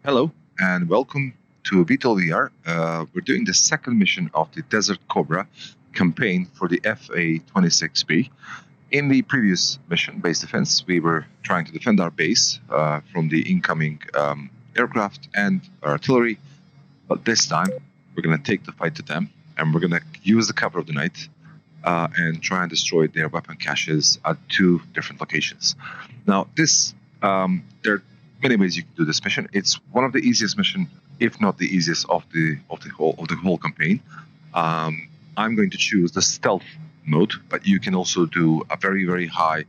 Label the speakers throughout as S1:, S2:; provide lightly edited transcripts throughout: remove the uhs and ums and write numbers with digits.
S1: Hello, and welcome to VTOL VR. We're doing the second mission of the Desert Cobra campaign for the A-26B. In the previous mission, base defense, we were trying to defend our base from the incoming aircraft and artillery, but this time we're going to take the fight to them, and we're going to use the cover of the night and try and destroy their weapon caches at two different locations. Now, there are many ways you can do this mission. It's one of the easiest mission, if not the easiest of the whole campaign. I'm going to choose the stealth mode, but you can also do a very high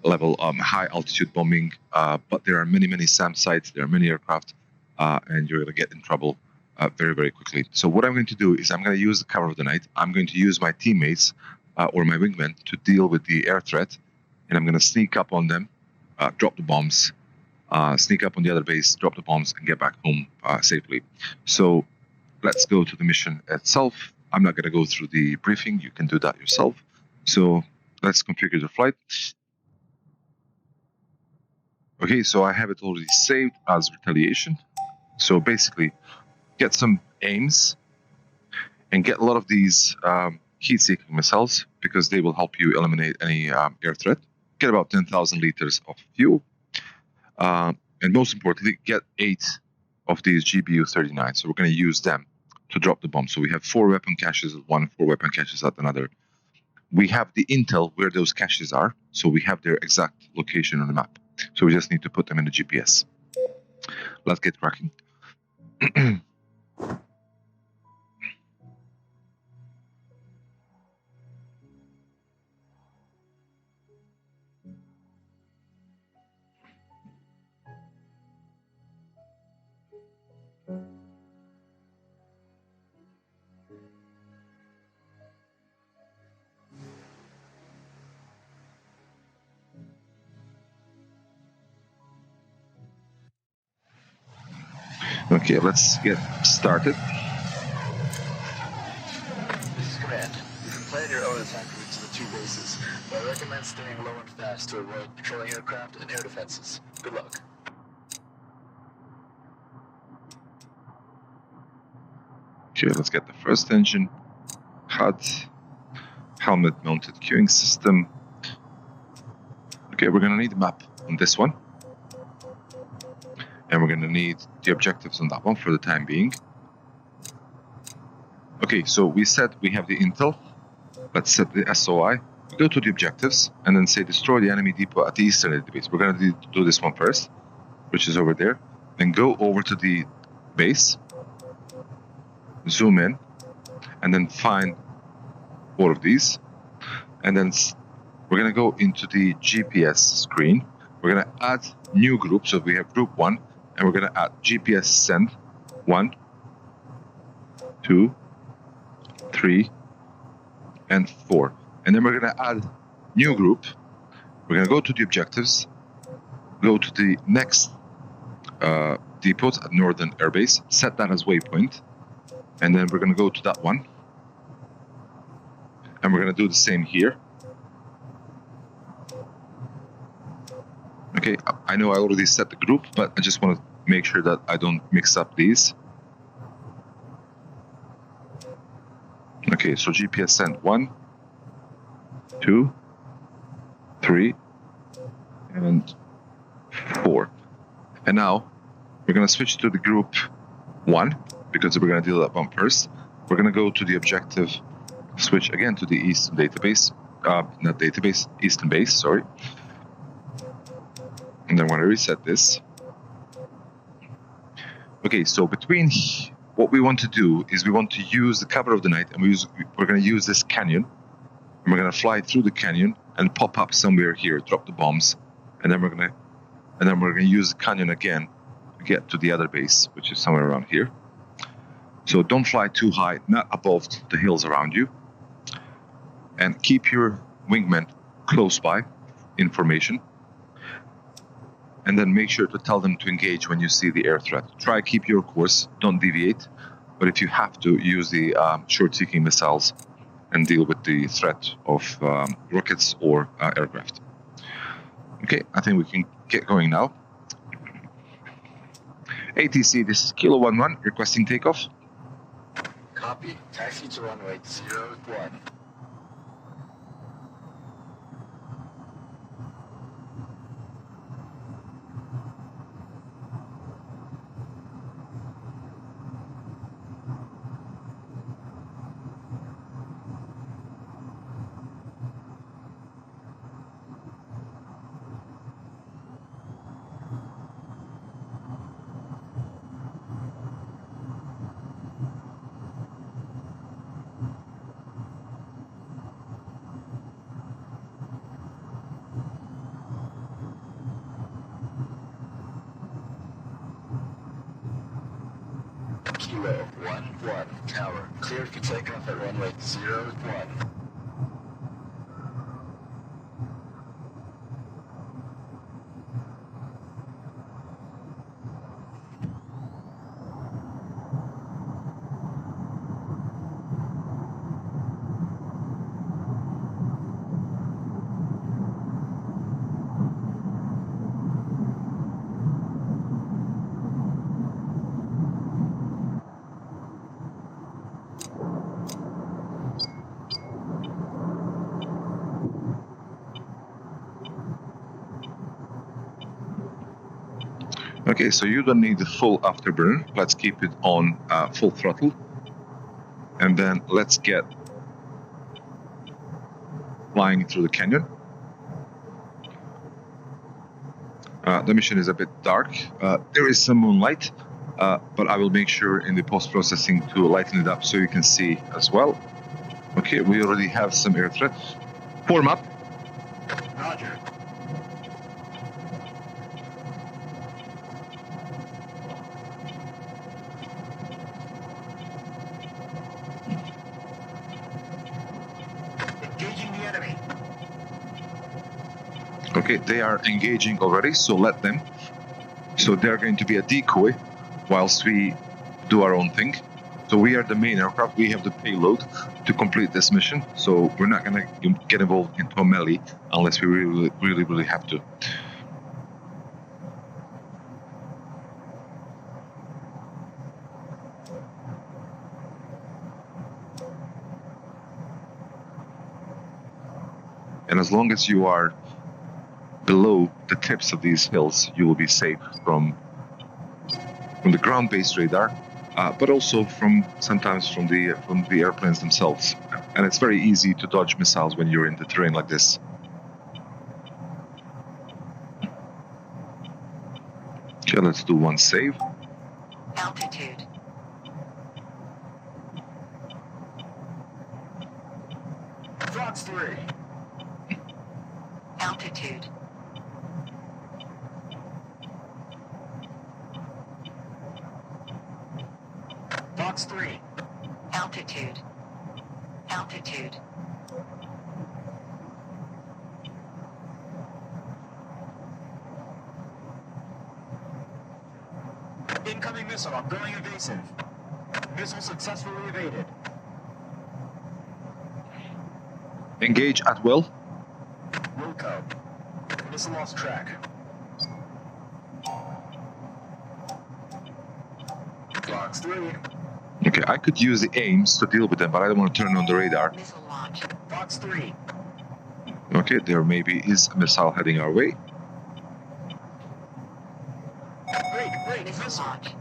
S1: level, high altitude bombing. But there are many SAM sites, there are many aircraft, and you're going to get in trouble very quickly. So what I'm going to do is I'm going to use the cover of the night. I'm going to use my teammates or my wingmen to deal with the air threat, and I'm going to sneak up on them, drop the bombs, sneak up on the other base, drop the bombs, and get back home safely. So let's go to the mission itself. I'm not going to go through the briefing. You can do that yourself. So let's configure the flight. Okay, so I have it already saved as Retaliation. So basically, get some aims and get a lot of these heat-seeking missiles because they will help you eliminate any air threat. Get about 10,000 liters of fuel. And most importantly, get 8 of these GBU-39. So we're going to use them to drop the bomb. So we have 4 weapon caches at one, 4 weapon caches at another. We have the intel where those caches are, so we have their exact location on the map. So we just need to put them in the GPS. Let's get cracking. Okay, let's get started.
S2: This is Command. You can plan your own attack routes to the 2 bases, but I recommend staying low and fast to avoid patrolling aircraft and air defenses. Good luck.
S1: Okay, let's get the first engine, HUD, helmet-mounted queuing system. Okay, we're going to need a map on this one. And we're going to need the objectives on that one for the time being. Okay, so we said we have the intel. Let's set the SOI. We go to the objectives and then say destroy the enemy depot at the eastern database. We're going to do this one first, which is over there. Then go over to the base, zoom in, and then find 4 of these. And then we're going to go into the GPS screen. We're going to add new groups. So we have group 1, and we're going to add GPS send 1, 2, 3, and 4. And then we're going to add new group. We're going to go to the objectives, go to the next depot at Northern Airbase, set that as waypoint, and then we're going to go to that one. And we're going to do the same here. Okay, I know I already set the group, but I just want to make sure that I don't mix up these. Okay, so GPS send 1, 2, 3, and 4. And now we're going to switch to the group 1 because we're going to deal that one first. We're going to go to the objective, switch again to the eastern database, not database, eastern base, sorry. And then we're going to reset this. Okay, so between what we want to do is we want to use the cover of the night, and we're going to use this canyon, and we're going to fly through the canyon and pop up somewhere here, drop the bombs, and then we're going to use the canyon again to get to the other base, which is somewhere around here. So don't fly too high, not above the hills around you, and keep your wingmen close by in formation. And then make sure to tell them to engage when you see the air threat. Try keep your course, don't deviate. But if you have to, use the short-seeking missiles and deal with the threat of rockets or aircraft. Okay, I think we can get going now. ATC, this is Kilo 11, requesting takeoff.
S2: Copy. Taxi to runway 01. Kilo 11 tower. Cleared for takeoff at runway 01.
S1: Okay, so you don't need the full afterburner. Let's keep it on full throttle. And then let's get flying through the canyon. The mission is a bit dark. There is some moonlight, but I will make sure in the post-processing to lighten it up so you can see as well. Okay, we already have some air threats. Form up.
S2: Roger. Engaging the enemy.
S1: Okay, they are engaging already, so let them. So they're going to be a decoy whilst we do our own thing. So we are the main aircraft, we have the payload to complete this mission, so we're not going to get involved into a melee unless we really have to. And as long as you are below the tips of these hills, you will be safe from the ground-based radar, but also sometimes from the airplanes themselves. And it's very easy to dodge missiles when you're in the terrain like this. Okay, let's do one save.
S3: Altitude.
S2: Fox 3.
S3: Altitude.
S2: Fox 3.
S3: Altitude. Altitude.
S2: Incoming missile. I'm going evasive. Missile successfully evaded.
S1: Engage at will.
S2: Wilco. Missile lost track. Fox 3.
S1: Okay, I could use the aims to deal with them, but I don't want to turn on the radar.
S3: Missile launch.
S2: Fox 3.
S1: Okay, there maybe is a missile heading our way.
S2: Break,
S3: Missile
S2: missile.
S3: launch.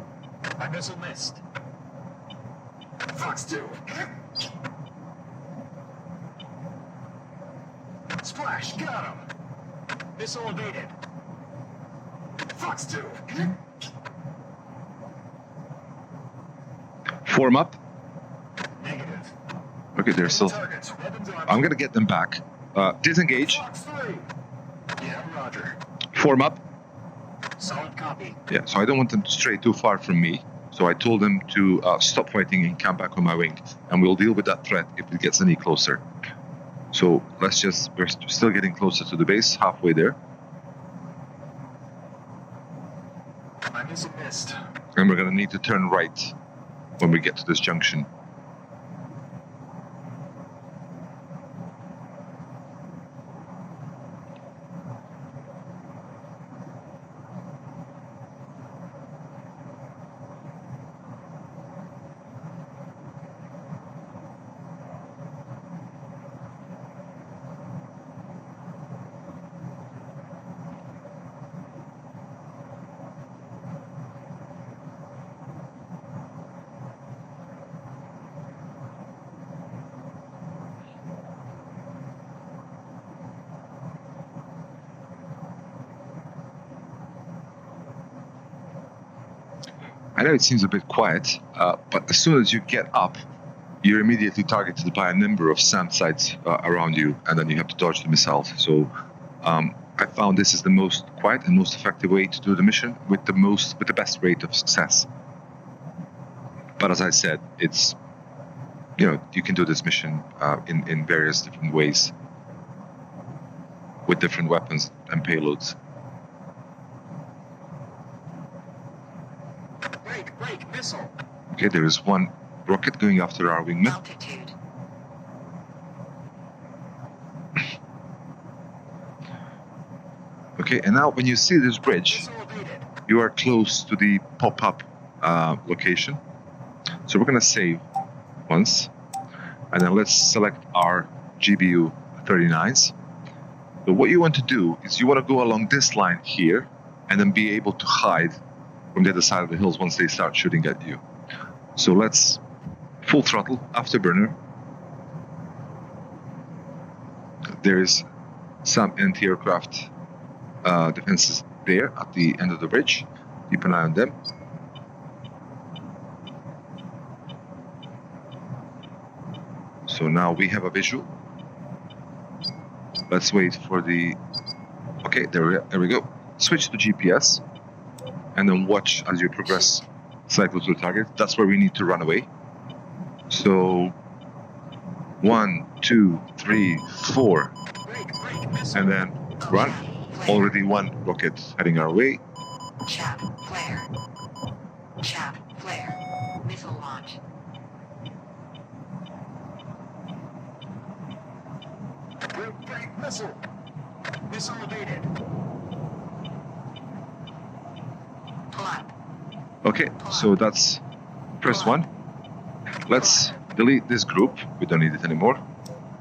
S2: My missile missed. Fox 2. Splash, got him. Missile evaded. Fox 2.
S1: Form up.
S2: Negative.
S1: Okay, they're still...
S2: Targets, weapons armed.
S1: I'm gonna get them back. Disengage.
S2: Fox 3. Yeah, roger.
S1: Form up.
S2: Solid copy.
S1: Yeah, so I don't want them to stray too far from me. So I told them to stop fighting and come back on my wing. And we'll deal with that threat if it gets any closer. So we're still getting closer to the base, halfway there.
S2: My missile missed.
S1: And we're gonna need to turn right when we get to this junction. I know it seems a bit quiet, but as soon as you get up, you're immediately targeted by a number of SAM sites around you, and then you have to dodge the missiles. So I found this is the most quiet and most effective way to do the mission with the best rate of success. But as I said, it's, you can do this mission in various different ways with different weapons and payloads.
S2: Break, missile.
S1: Okay, there is one rocket going after our wingman.
S3: Altitude.
S1: Okay, and now when you see this bridge,
S2: Missile evaded.
S1: you are close to the pop-up location. So we're going to save once, and then let's select our GBU 39s. So what you want to do is you want to go along this line here, and then be able to hide from the other side of the hills once they start shooting at you. So let's full throttle, afterburner. There is some anti-aircraft defenses there at the end of the bridge. Keep an eye on them. So now we have a visual. Let's wait for the... Okay, there we go. Switch to GPS, and then watch as you progress slightly to the target. That's where we need to run away. So 1, 2, 3, 4,
S2: Break, missile.
S1: and then run. Already one rocket heading our way.
S3: Chaff flare. Chaff flare. Missile launch.
S2: Break, missile. Missile evaded.
S3: Pull up.
S1: Okay, so that's first one. Let's delete this group. We don't need it anymore.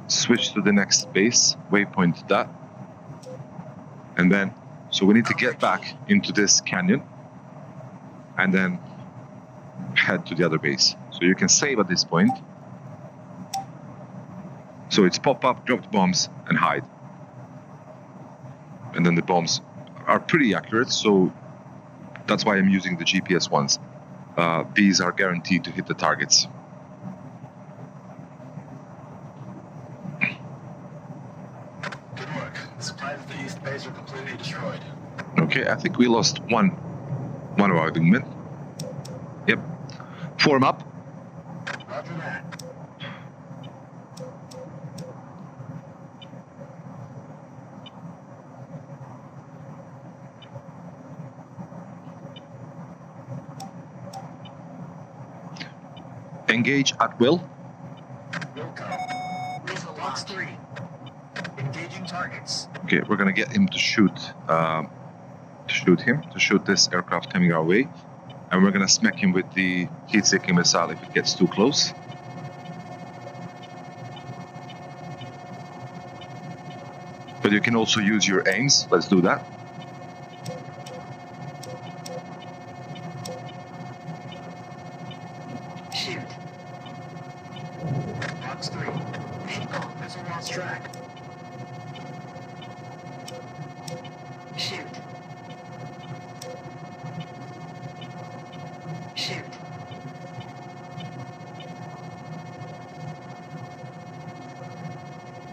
S1: Switch to the next base, waypoint that. And then, so we need to get back into this canyon and then head to the other base. So you can save at this point. So it's pop up, drop the bombs, and hide. And then the bombs are pretty accurate, so that's why I'm using the GPS ones. These are guaranteed to hit the targets.
S2: Good work. The supplies at the east base are completely destroyed.
S1: Okay, I think we lost one of our wingmen. Yep. Form up.
S2: Roger that.
S1: Engage at will.
S2: Will come.
S3: Missile
S2: Box
S3: launch.
S2: 3. Engaging targets.
S1: Okay, we're gonna get him to shoot this aircraft coming our way, and we're gonna smack him with the heat-seeking missile if it gets too close. But you can also use your aims. Let's do that.
S3: Shoot.
S2: Box 3.
S3: Pinball.
S2: Missile lost track.
S3: Shoot. Shoot.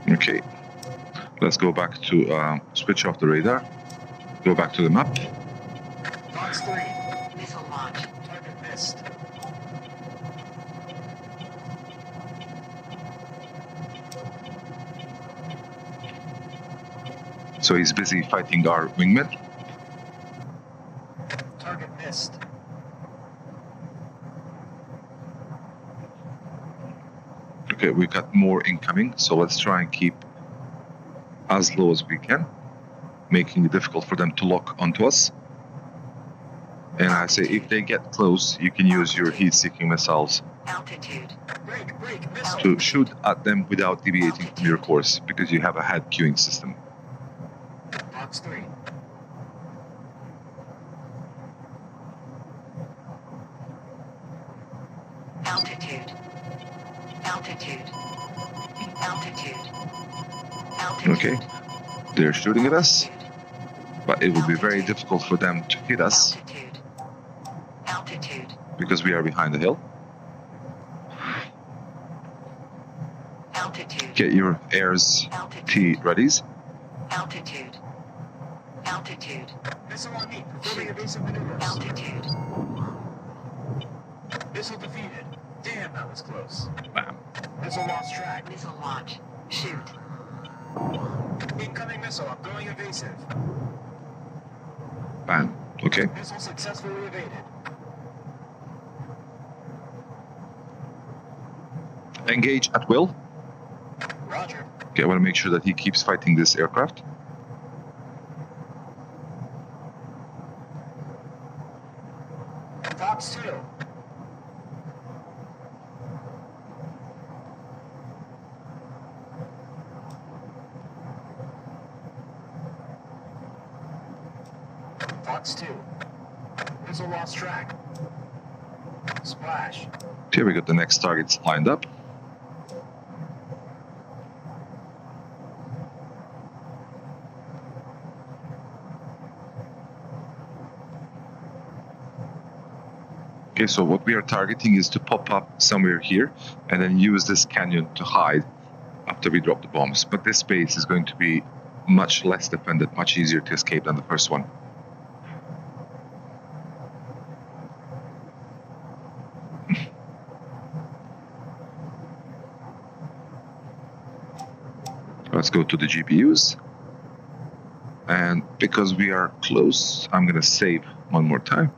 S1: Okay. Let's go back to switch off the radar. Go back to the map.
S2: Box 3.
S3: Missile launch.
S2: Target missed.
S1: So he's busy fighting our wingmen.
S2: Target missed.
S1: Okay, we got more incoming, so let's try and keep as low as we can, making it difficult for them to lock onto us. And I say if they get close, you can use your heat-seeking missiles
S3: Altitude.
S2: Break, missile.
S1: to shoot at them without deviating from your course, because you have a head queuing system.
S2: Box 3.
S3: Altitude. Altitude. Altitude. Altitude.
S1: Okay, they're shooting at us,
S3: Altitude.
S1: but it will be very difficult for them to hit us.
S3: Altitude. Altitude.
S1: because we are behind the hill.
S3: Altitude.
S1: Get your airs T
S3: Altitude.
S1: readies.
S3: Altitude. Altitude.
S2: Missile on me. Performing evasive maneuvers.
S3: Altitude.
S2: Missile defeated. Damn, that was close.
S1: Bam.
S2: Missile lost track.
S3: Missile launch. Shoot.
S2: Incoming missile. I'm going evasive.
S1: Bam. Okay.
S2: Missile successfully evaded.
S1: Engage at will.
S2: Roger.
S1: Okay, I want to make sure that he keeps fighting this aircraft.
S2: Fox 2. Fox 2. Missile lost track. Splash.
S1: Here we got the next targets lined up. Okay, so what we are targeting is to pop up somewhere here and then use this canyon to hide after we drop the bombs. But this space is going to be much less defended, much easier to escape than the first one. Let's go to the GPUs. And because we are close, I'm going to save one more time,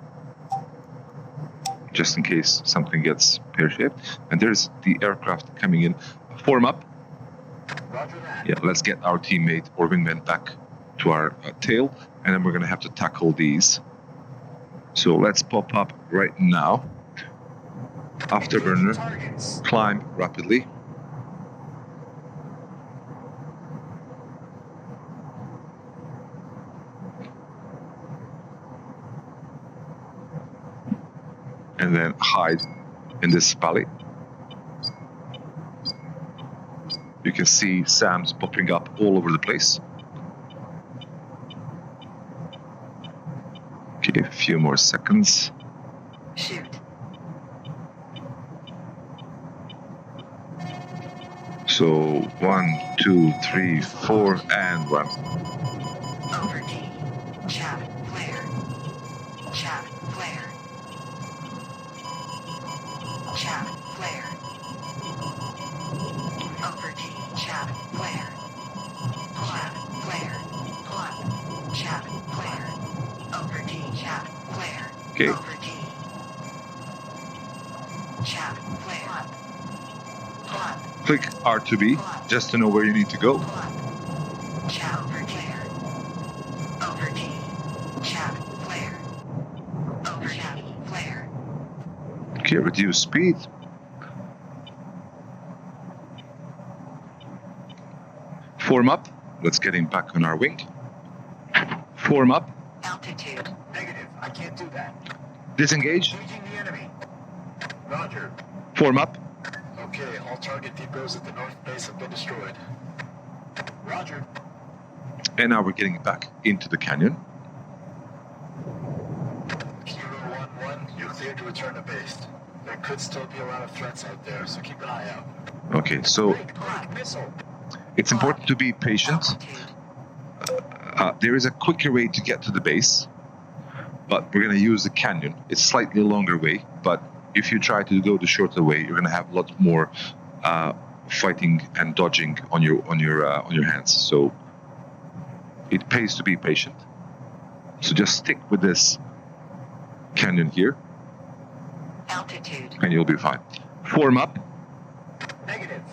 S1: just in case something gets pear-shaped. And there's the aircraft coming in. Form up.
S2: Roger that.
S1: Yeah, let's get our teammate or wingman back to our tail, and then we're going to have to tackle these. So let's pop up right now. Afterburner,
S2: Targets.
S1: climb rapidly. And then hide in this valley. You can see SAMs popping up all over the place. Okay, a few more seconds.
S3: Shoot.
S1: So 1, 2, 3, 4, and 1.
S3: Over T. Chaff. Flare. Chaff. Flare. Chaff. Flare. Over T. Chaff. Flare. Chaff. Flare. Plug. Chaff. Flare. Over T. Chaff. Flare.
S1: Okay.
S3: Over T. Chaff. Flare. Plug.
S1: Click R2B just to know where you need to go.
S3: Plug. Chaff. Flare. Over T. Chaff. Flare. Over Chaff. Flare.
S1: Okay, reduce speed. Form up. Let's get him back on our wing. Form up.
S3: Altitude.
S2: Negative. I can't do that.
S1: Disengage.
S2: Engaging the enemy. Roger.
S1: Form up.
S2: Okay, all target depots at the north base have been destroyed. Roger.
S1: And now we're getting back into the canyon.
S2: Kilo 1-1, you're cleared to return to base. There could still be a lot of threats out there, so keep an eye out.
S1: Okay, so
S2: Break missile.
S1: it's important to be patient.
S3: Altitude.
S1: There is a quicker way to get to the base, but we're going to use the canyon. It's a slightly longer way, but if you try to go the shorter way, you're going to have a lot more fighting and dodging on your hands. So it pays to be patient. So just stick with this canyon here,
S3: Altitude.
S1: and you'll be fine. Form up.
S2: Negative.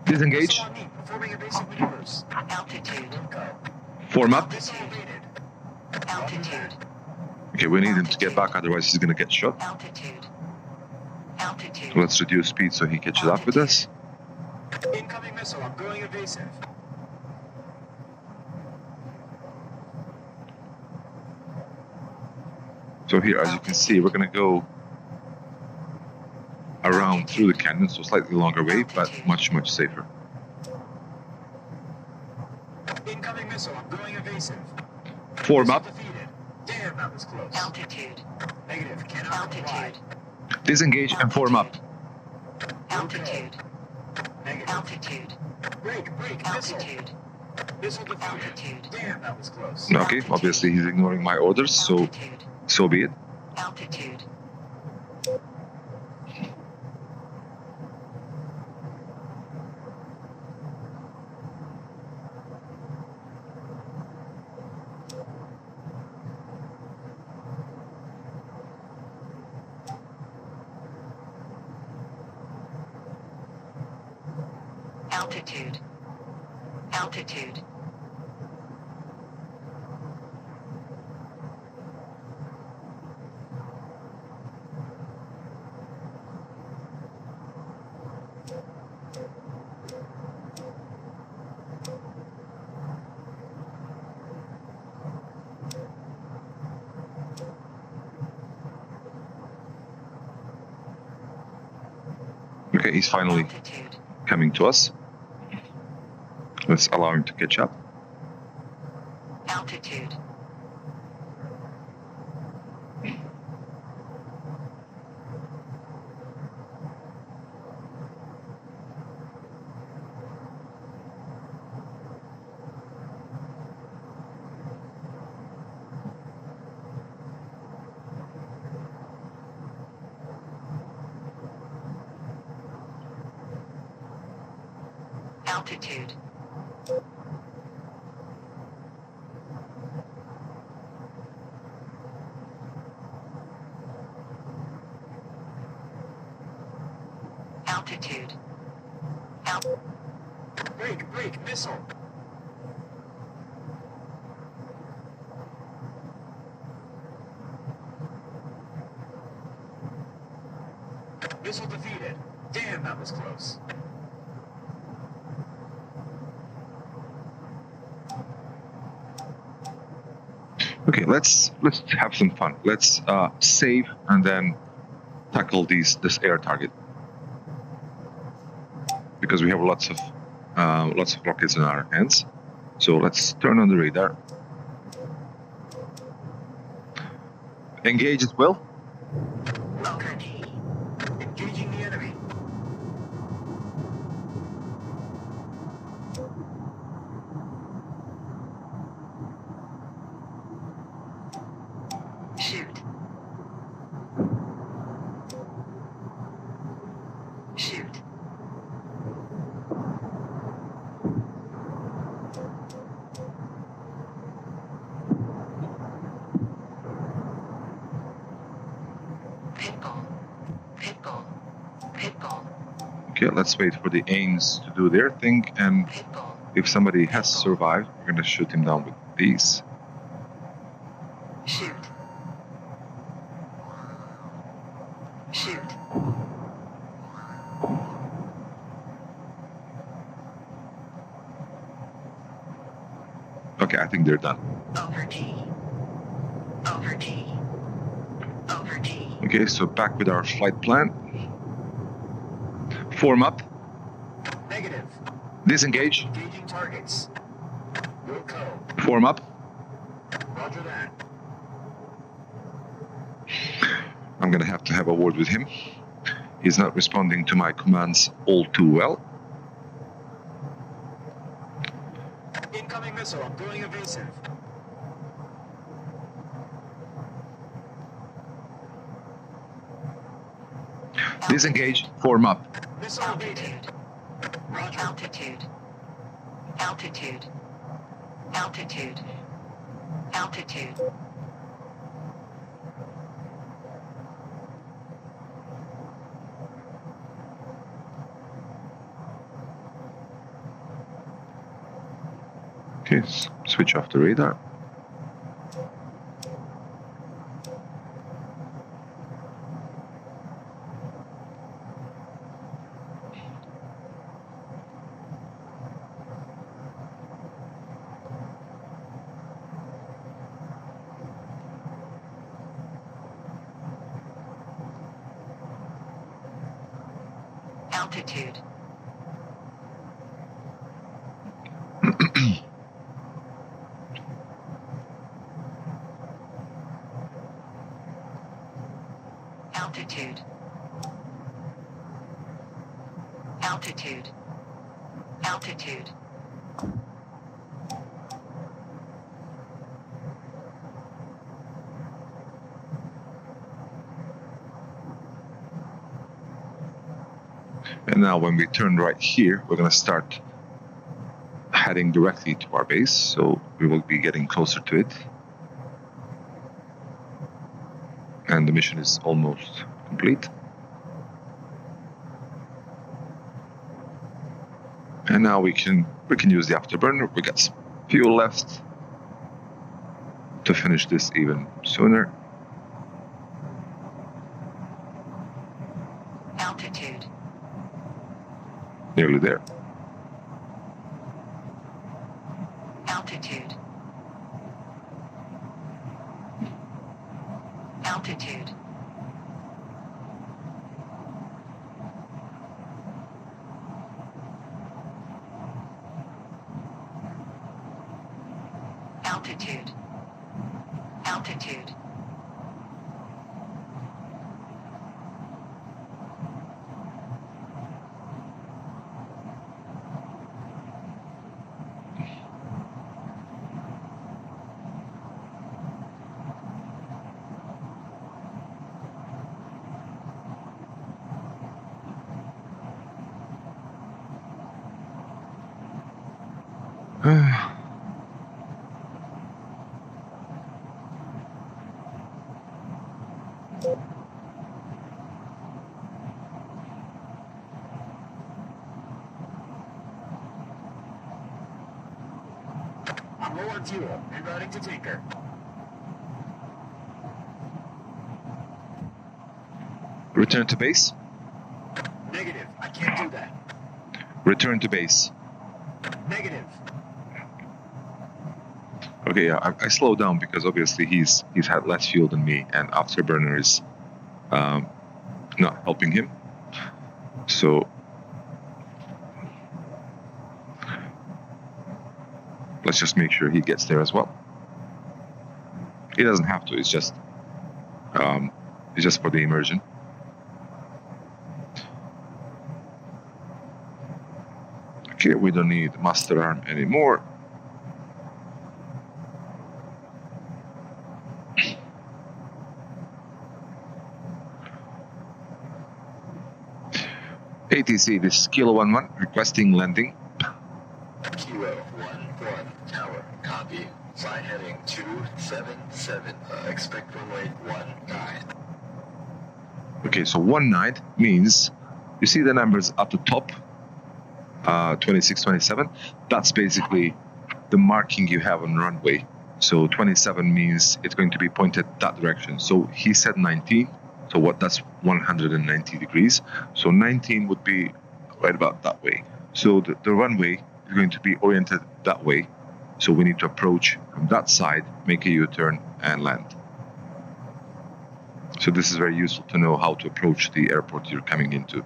S1: Disengage.
S2: Missile on me, performing evasive maneuvers.
S3: Altitude.
S2: Go.
S1: Form up.
S2: Missile evaded.
S3: Altitude.
S1: Okay, we need him to get back, otherwise he's going to get shot.
S3: Altitude. Altitude.
S1: Let's reduce speed so he catches up with us.
S2: Incoming missile, I'm going evasive.
S1: So here, as you can see, we're going to go around through the canyon, so slightly longer way, but much, much safer.
S2: Incoming missile, I'm going evasive.
S1: Form up.
S2: Defeated. Damn, that was close.
S3: Altitude.
S2: Negative, cannot comply.
S3: Altitude.
S1: Disengage and form up.
S3: Altitude.
S2: Negative.
S3: Altitude.
S2: Brake, missile.
S3: Altitude.
S2: Missile defeated.
S3: Altitude.
S2: Damn, that was close.
S1: Okay, obviously he's ignoring my orders, so
S3: Altitude.
S1: be it.
S3: Altitude. Altitude. Altitude.
S1: Okay, he's finally
S3: Altitude.
S1: coming to us. Let's allow him to catch up.
S3: Altitude. Altitude. Altitude.
S2: Brake, missile. Missile defeated. Damn, that was close.
S1: Okay, let's have some fun. Let's save and then tackle this air target, because we have lots of rockets in our hands. So let's turn on the radar. Engage as well.
S3: Overty.
S2: Engaging the enemy.
S3: Shoot. Shoot. Pitbull. Pitbull. Pitbull.
S1: Okay, let's wait for the AIMs to do their thing, and
S3: Pitbull.
S1: if somebody has survived, we're gonna shoot him down with these.
S3: Shoot. Shoot.
S1: Okay, I think they're done.
S3: Overty. Overty. Overty.
S1: Okay, so back with our flight plan. Form up.
S2: Negative.
S1: Disengage.
S2: Engaging targets. Wilco.
S1: Form up.
S2: Roger that.
S1: I'm gonna have to have a word with him. He's not responding to my commands all too well.
S2: Incoming missile. I'm going evasive.
S1: Disengage. Form up.
S2: Missile evaded.
S3: Altitude.
S2: Roger.
S3: Altitude. Altitude. Altitude. Altitude.
S1: Okay, switch off the radar.
S3: Altitude. Altitude. Altitude. Altitude.
S1: And now when we turn right here, we're going to start heading directly to our base, so we will be getting closer to it. And the mission is almost complete. And now we can use the afterburner. We got some fuel left to finish this even sooner.
S3: Altitude.
S1: Nearly there.
S3: Altitude. Altitude. Altitude. Altitude.
S2: I'm low on fuel. Rerouting to tanker.
S1: Return to base.
S2: Negative. I can't do that.
S1: Return to base.
S2: Negative.
S1: Okay, yeah, I slowed down because obviously he's had less fuel than me, and afterburner is not helping him. So let's just make sure he gets there as well. He doesn't have to. It's just for the immersion. Okay, we don't need master arm anymore. ATC, this is Kilo 11 requesting landing.
S2: Kilo 11 tower. Copy. Flight heading 277. Expect runway 19.
S1: Okay, so 19 means, you see the numbers at the top, 26, 27. That's basically the marking you have on runway. So 27 means it's going to be pointed that direction. So he said 19. So that's 190 degrees. So 19 would be right about that way. So the runway is going to be oriented that way. So we need to approach from that side, make a U-turn, and land. So this is very useful to know how to approach the airport you're coming into.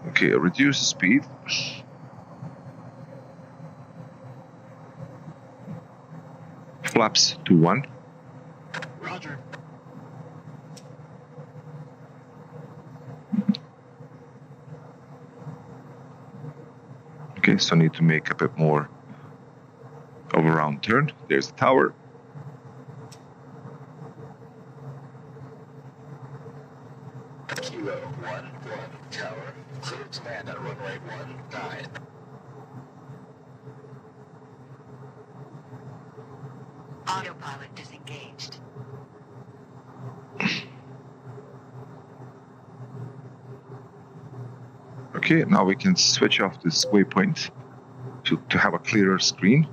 S1: Okay, reduce the speed. Flaps to 1.
S2: Roger.
S1: Okay, so need to make a bit more of a round turn. There's the tower.
S2: Kilo 11 tower. Clear to land at runway 19.
S3: Autopilot disengaged.
S1: Okay, now we can switch off this waypoint to have a clearer screen.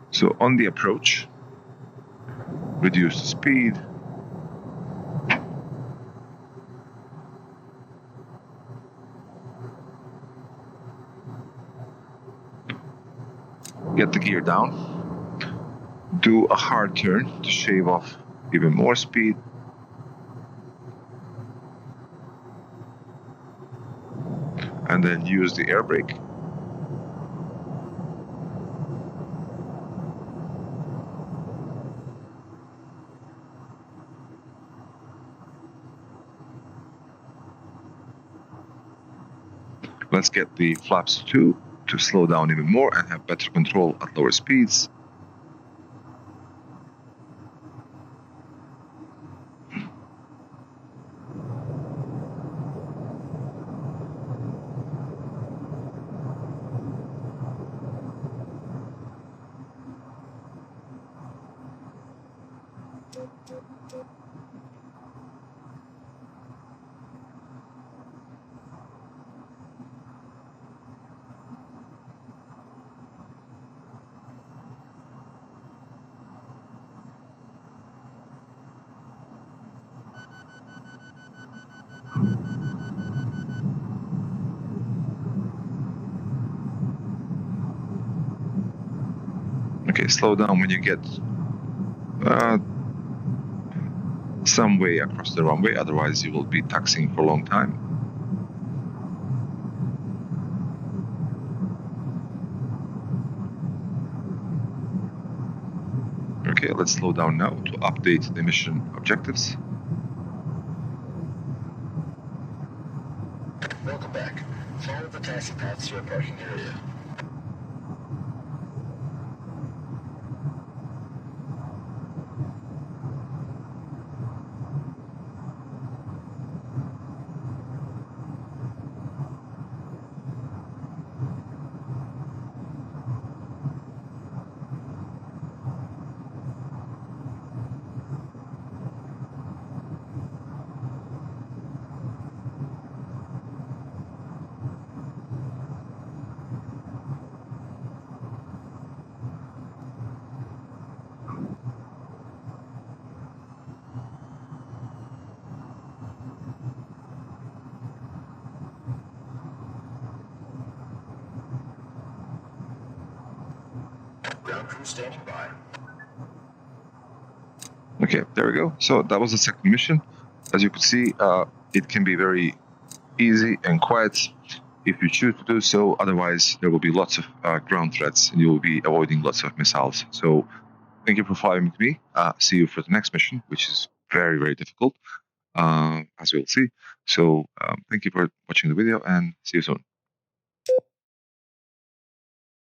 S1: So on the approach, reduce the speed. Get the gear down. Do a hard turn to shave off even more speed. And then use the air brake. Let's get the flaps to slow down even more and have better control at lower speeds. Okay, slow down when you get some way across the runway, otherwise you will be taxiing for a long time. Okay, let's slow down now to update the mission objectives.
S2: Welcome back. Follow the taxi path to your parking area. Ground crew standing by.
S1: Okay, there we go. So that was the second mission. As you can see, it can be very easy and quiet if you choose to do so. Otherwise, there will be lots of ground threats and you will be avoiding lots of missiles. So thank you for following with me. See you for the next mission, which is very, very difficult, as we'll see. So thank you for watching the video and see you soon.